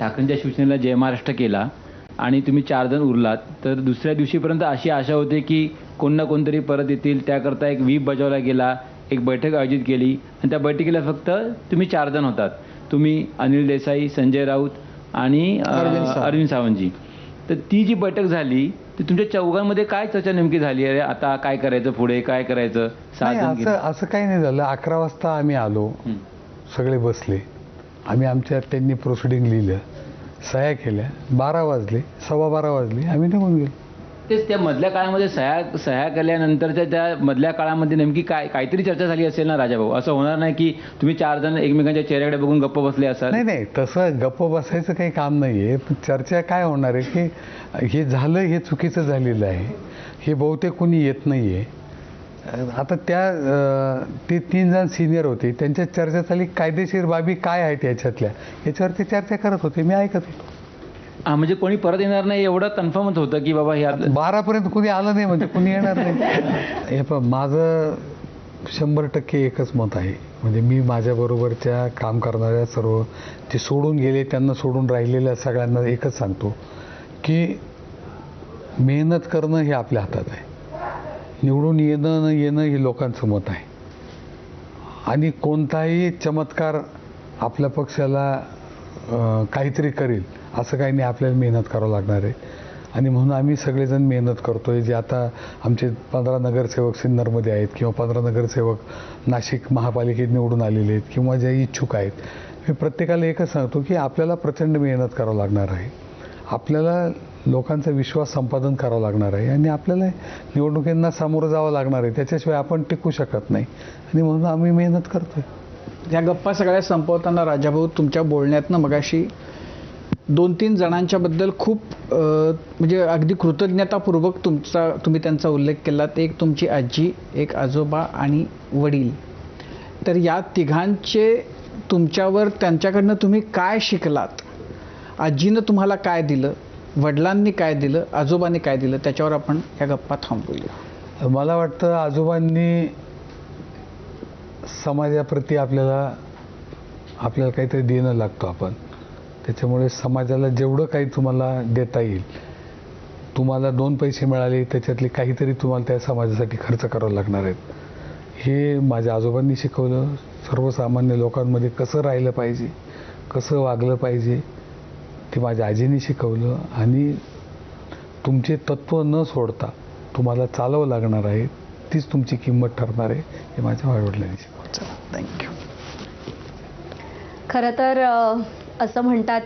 ठाकरेंच्या शिवसेनेला जय महाराष्ट्र केला आणि तुम्ही 4 जण उरलात, तर दुसऱ्या दिवशीपर्यंत अशी आशा होती की कोण ना कोणतरी परत येतील. त्याकरता एक व्हीप बजावला गेला, एक बैठक आयोजित केली आणि त्या बैठकीला फक्त तुम्ही 4 जण होतात. तुम्ही, अनिल देसाई, संजय राऊत आणि अरविंद सावंतजी. तर ती जी बैठक झाली ती तुमच्या चौघांमध्ये काय चर्चा नेमकी झाली? अरे आता काय करायचं, पुढे काय करायचं? असं काही नाही झालं. 11 वाजता आम्ही आलो, सगळे बसले, आम्ही त्यांनी प्रोसिडिंग लिहिलं, सह्या केल्या. 12 वाजले, 12:15 वाजले, आम्ही निघून गेलो. तेच त्या मधल्या काळामध्ये सह्या केल्यानंतरच्या त्या मधल्या काळामध्ये नेमकी काहीतरी चर्चा झाली असेल ना राजाभाऊ? असं होणार नाही की तुम्ही 4 जण एकमेकांच्या चेहऱ्याकडे बघून गप्प बसले असाल? नाही, तसं गप्प बसायचं काही काम नाही आहे. चर्चा काय होणार आहे की हे झालं, हे चुकीचं झालेलं आहे, हे बहुतेक कोणी येत नाही आहे. आता ते 3 जण सिनियर होते, त्यांच्या चर्चा झाली, कायदेशीर बाबी काय आहेत याच्यातल्या, याच्यावरती चर्चा करत होते, मी ऐकत होतो. म्हणजे कोणी परत येणार नाही एवढं कन्फर्मच होतं की बाबा हे 12पर्यंत कोणी आलं नाही म्हणजे कोणी येणार नाही. हे पण माझं 100% एकच मत आहे. म्हणजे मी माझ्याबरोबरच्या काम करणाऱ्या सर्व जे सोडून गेले, त्यांना सोडून राहिलेल्या सगळ्यांना एकच सांगतो की मेहनत करणं हे आपल्या हातात आहे. निवडून येणं न येणं हे लोकांचं मत आहे. आणि कोणताही चमत्कार आपल्या पक्षाला काहीतरी करेल असं काही नाही. आपल्याला मेहनत करावं लागणार आहे आणि म्हणून आम्ही सगळेजण मेहनत करतो आहे. जे आता आमचे 15 नगरसेवक सिन्नरमध्ये आहेत किंवा 15 नगरसेवक नाशिक महापालिकेत निवडून आलेले आहेत किंवा जे इच्छुक आहेत, मी प्रत्येकाला एकच सांगतो की आपल्याला प्रचंड मेहनत करावं लागणार आहे. आपल्याला लोकांचा विश्वास संपादन करावं लागणार आहे आणि आपल्याला निवडणुकींना सामोरं जावं लागणार आहे. त्याच्याशिवाय आपण टिकू शकत नाही आणि म्हणून आम्ही मेहनत करतो आहे. या गप्पा सगळ्या संपवताना राजाभाऊ, तुमच्या बोलण्यातनं मगाशी 2-3 जणांच्याबद्दल खूप म्हणजे अगदी कृतज्ञतापूर्वक तुम्ही त्यांचा उल्लेख केलात. एक तुमची आजी, एक आजोबा आणि वडील. तर या तिघांचे तुमच्यावर, त्यांच्याकडनं तुम्ही काय शिकलात? आजीनं तुम्हाला काय दिलं, वडिलांनी काय दिलं, आजोबांनी काय दिलं, त्याच्यावर आपण या गप्पा थांबवूया. मला वाटतं आजोबांनी समाजाप्रती आपल्याला काहीतरी देणं लागतो आपण. त्याच्यामुळे समाजाला जेवढं काही तुम्हाला देता येईल, तुम्हाला 2 पैसे मिळाले त्याच्यातले काहीतरी तुम्हाला त्या समाजासाठी खर्च करावं लागणार आहेत. हे माझ्या आजोबांनी शिकवलं. सर्वसामान्य लोकांमध्ये कसं राहिलं पाहिजे, कसं वागलं पाहिजे, ते माझ्या आजीने शिकवलं. आणि तुमचे तत्त्व न सोडता तुम्हाला चालवं लागणार आहे, तीच तुमची किंमत ठरणार आहे, हे माझ्या वडिलांनी शिकवलं. थँक्यू. खरं तर असं म्हणतात